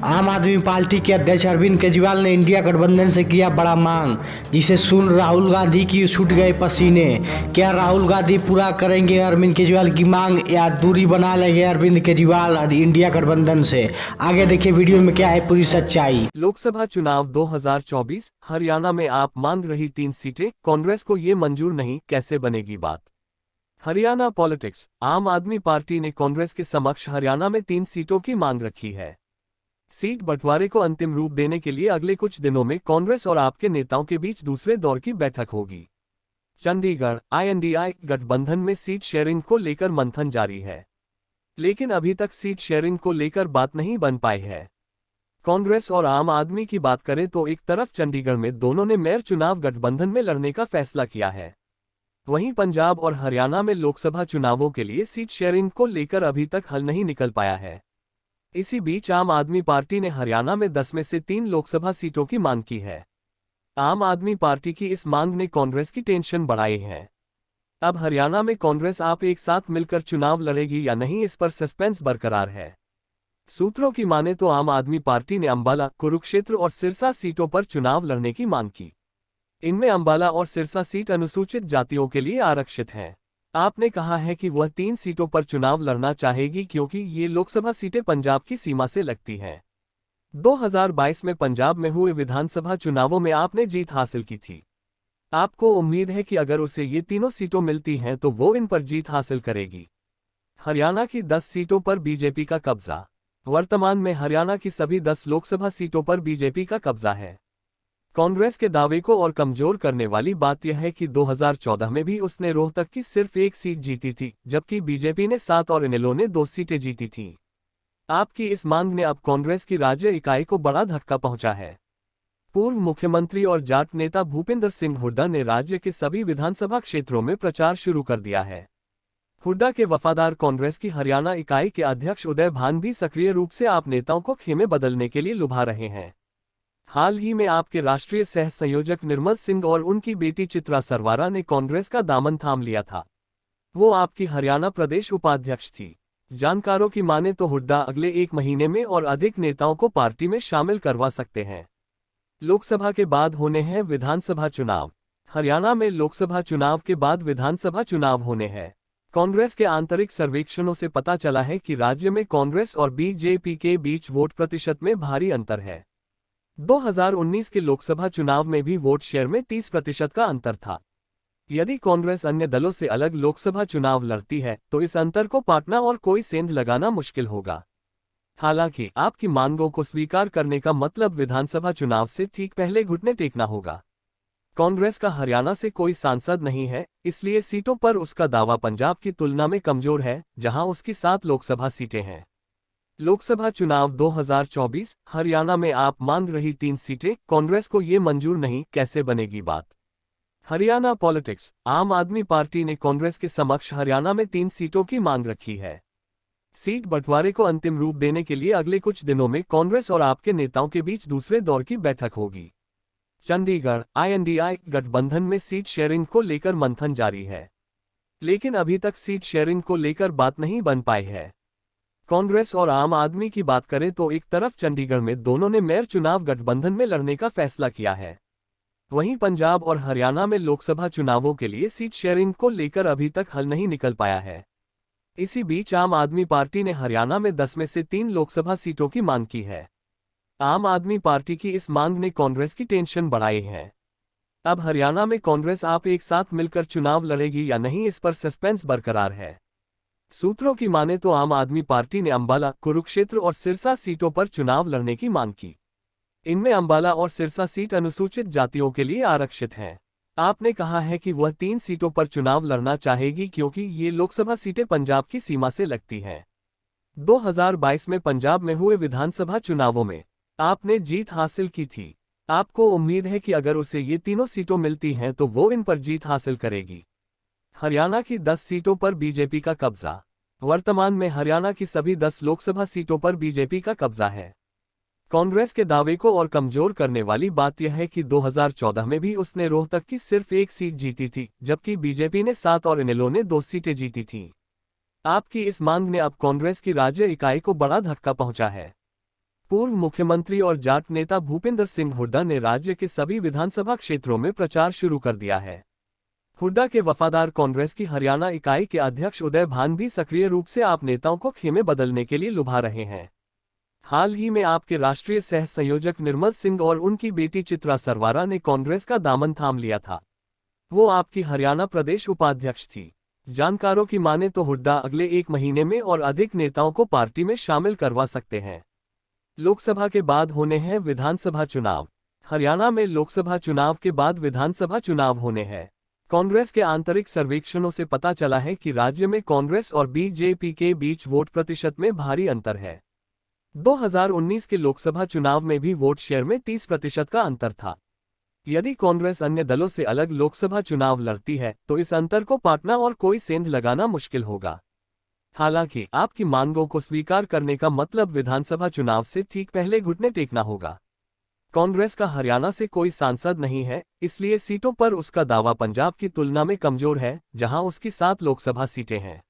आम आदमी पार्टी के अध्यक्ष अरविंद केजरीवाल ने इंडिया गठबंधन से किया बड़ा मांग, जिसे सुन राहुल गांधी की छूट गए पसीने। क्या राहुल गांधी पूरा करेंगे अरविंद केजरीवाल की मांग या दूरी बना लेंगे अरविंद केजरीवाल और इंडिया गठबंधन से? आगे देखिए वीडियो में क्या है पूरी सच्चाई। लोकसभा चुनाव 2024, हरियाणा में आप मांग रही 3 सीटें, कांग्रेस को ये मंजूर नहीं, कैसे बनेगी बात? हरियाणा पॉलिटिक्स। आम आदमी पार्टी ने कांग्रेस के समक्ष हरियाणा में 3 सीटों की मांग रखी है। सीट बंटवारे को अंतिम रूप देने के लिए अगले कुछ दिनों में कांग्रेस और आपके नेताओं के बीच दूसरे दौर की बैठक होगी। चंडीगढ़ INDI गठबंधन में सीट शेयरिंग को लेकर मंथन जारी है, लेकिन अभी तक सीट शेयरिंग को लेकर बात नहीं बन पाई है। कांग्रेस और आम आदमी की बात करें तो एक तरफ चंडीगढ़ में दोनों ने मेयर चुनाव गठबंधन में लड़ने का फैसला किया है, वहीं पंजाब और हरियाणा में लोकसभा चुनावों के लिए सीट शेयरिंग को लेकर अभी तक हल नहीं निकल पाया है। इसी बीच आम आदमी पार्टी ने हरियाणा में 10 में से 3 लोकसभा सीटों की मांग की है। आम आदमी पार्टी की इस मांग ने कांग्रेस की टेंशन बढ़ाई है। अब हरियाणा में कांग्रेस आप एक साथ मिलकर चुनाव लड़ेगी या नहीं, इस पर सस्पेंस बरकरार है। सूत्रों की माने तो आम आदमी पार्टी ने अंबाला, कुरुक्षेत्र और सिरसा सीटों पर चुनाव लड़ने की मांग की। इनमें अंबाला और सिरसा सीट अनुसूचित जातियों के लिए आरक्षित हैं। आपने कहा है कि वह 3 सीटों पर चुनाव लड़ना चाहेगी क्योंकि ये लोकसभा सीटें पंजाब की सीमा से लगती हैं। 2022 में पंजाब में हुए विधानसभा चुनावों में आपने जीत हासिल की थी। आपको उम्मीद है कि अगर उसे ये तीनों सीटों मिलती हैं तो वो इन पर जीत हासिल करेगी। हरियाणा की 10 सीटों पर बीजेपी का कब्जा। वर्तमान में हरियाणा की सभी 10 लोकसभा सीटों पर बीजेपी का कब्जा है। कांग्रेस के दावे को और कमजोर करने वाली बात यह है कि 2014 में भी उसने रोहतक की सिर्फ 1 सीट जीती थी, जबकि बीजेपी ने 7 और इनेलो ने 2 सीटें जीती थीं। आपकी इस मांग ने अब कांग्रेस की राज्य इकाई को बड़ा धक्का पहुंचा है। पूर्व मुख्यमंत्री और जाट नेता भूपेंद्र सिंह हुड्डा ने राज्य के सभी विधानसभा क्षेत्रों में प्रचार शुरू कर दिया है। हुड्डा के वफादार कांग्रेस की हरियाणा इकाई के अध्यक्ष उदय भान भी सक्रिय रूप से आप नेताओं को खेमे बदलने के लिए लुभा रहे हैं। हाल ही में आपके राष्ट्रीय सह संयोजक निर्मल सिंह और उनकी बेटी चित्रा सरवारा ने कांग्रेस का दामन थाम लिया था। वो आपकी हरियाणा प्रदेश उपाध्यक्ष थी। जानकारों की माने तो हुड्डा अगले 1 महीने में और अधिक नेताओं को पार्टी में शामिल करवा सकते हैं। लोकसभा के बाद होने हैं विधानसभा चुनाव। हरियाणा में लोकसभा चुनाव के बाद विधानसभा चुनाव होने हैं। कांग्रेस के आंतरिक सर्वेक्षणों से पता चला है कि राज्य में कांग्रेस और बीजेपी के बीच वोट प्रतिशत में भारी अंतर है। 2019 के लोकसभा चुनाव में भी वोट शेयर में 30% का अंतर था। यदि कांग्रेस अन्य दलों से अलग लोकसभा चुनाव लड़ती है तो इस अंतर को पाटना और कोई सेंध लगाना मुश्किल होगा। हालांकि आपकी मांगों को स्वीकार करने का मतलब विधानसभा चुनाव से ठीक पहले घुटने टेकना होगा। कांग्रेस का हरियाणा से कोई सांसद नहीं है, इसलिए सीटों पर उसका दावा पंजाब की तुलना में कमजोर है, जहां उसकी 7 लोकसभा सीटें हैं। लोकसभा चुनाव 2024, हरियाणा में आप मांग रही 3 सीटें, कांग्रेस को ये मंजूर नहीं, कैसे बनेगी बात? हरियाणा पॉलिटिक्स। आम आदमी पार्टी ने कांग्रेस के समक्ष हरियाणा में 3 सीटों की मांग रखी है। सीट बंटवारे को अंतिम रूप देने के लिए अगले कुछ दिनों में कांग्रेस और आपके नेताओं के बीच दूसरे दौर की बैठक होगी। चंडीगढ़ INDI गठबंधन में सीट शेयरिंग को लेकर मंथन जारी है, लेकिन अभी तक सीट शेयरिंग को लेकर बात नहीं बन पाई है। कांग्रेस और आम आदमी की बात करें तो एक तरफ चंडीगढ़ में दोनों ने मेयर चुनाव गठबंधन में लड़ने का फैसला किया है, वहीं पंजाब और हरियाणा में लोकसभा चुनावों के लिए सीट शेयरिंग को लेकर अभी तक हल नहीं निकल पाया है। इसी बीच आम आदमी पार्टी ने हरियाणा में 10 में से 3 लोकसभा सीटों की मांग की है। आम आदमी पार्टी की इस मांग ने कांग्रेस की टेंशन बढ़ाई है। अब हरियाणा में कांग्रेस आप एक साथ मिलकर चुनाव लड़ेगी या नहीं, इस पर सस्पेंस बरकरार है। सूत्रों की माने तो आम आदमी पार्टी ने अंबाला, कुरुक्षेत्र और सिरसा सीटों पर चुनाव लड़ने की मांग की। इनमें अंबाला और सिरसा सीट अनुसूचित जातियों के लिए आरक्षित हैं। आपने कहा है कि वह 3 सीटों पर चुनाव लड़ना चाहेगी क्योंकि ये लोकसभा सीटें पंजाब की सीमा से लगती हैं। 2022 में पंजाब में हुए विधानसभा चुनावों में आपने जीत हासिल की थी। आपको उम्मीद है कि अगर उसे ये तीनों सीटों मिलती हैं तो वो इन पर जीत हासिल करेगी। हरियाणा की 10 सीटों पर बीजेपी का कब्जा। वर्तमान में हरियाणा की सभी 10 लोकसभा सीटों पर बीजेपी का कब्जा है। कांग्रेस के दावे को और कमजोर करने वाली बात यह है कि 2014 में भी उसने रोहतक की सिर्फ 1 सीट जीती थी, जबकि बीजेपी ने 7 और इनेलो ने 2 सीटें जीती थीं। आपकी इस मांग ने अब कांग्रेस की राज्य इकाई को बड़ा धक्का पहुंचा है। पूर्व मुख्यमंत्री और जाट नेता भूपिंदर सिंह हुड्डा ने राज्य के सभी विधानसभा क्षेत्रों में प्रचार शुरू कर दिया है। हुड्डा के वफादार कांग्रेस की हरियाणा इकाई के अध्यक्ष उदय भान भी सक्रिय रूप से आप नेताओं को खेमे बदलने के लिए लुभा रहे हैं। हाल ही में आपके राष्ट्रीय सह संयोजक निर्मल सिंह और उनकी बेटी चित्रा सरवारा ने कांग्रेस का दामन थाम लिया था। वो आपकी हरियाणा प्रदेश उपाध्यक्ष थी। जानकारों की माने तो हुड्डा अगले 1 महीने में और अधिक नेताओं को पार्टी में शामिल करवा सकते हैं। लोकसभा के बाद होने हैं विधानसभा चुनाव। हरियाणा में लोकसभा चुनाव के बाद विधानसभा चुनाव होने हैं। कांग्रेस के आंतरिक सर्वेक्षणों से पता चला है कि राज्य में कांग्रेस और बीजेपी के बीच वोट प्रतिशत में भारी अंतर है। 2019 के लोकसभा चुनाव में भी वोट शेयर में 30% का अंतर था। यदि कांग्रेस अन्य दलों से अलग लोकसभा चुनाव लड़ती है तो इस अंतर को पाटना और कोई सेंध लगाना मुश्किल होगा। हालांकि आपकी मांगों को स्वीकार करने का मतलब विधानसभा चुनाव से ठीक पहले घुटने टेकना होगा। कांग्रेस का हरियाणा से कोई सांसद नहीं है, इसलिए सीटों पर उसका दावा पंजाब की तुलना में कमजोर है, जहां उसकी 7 लोकसभा सीटें हैं।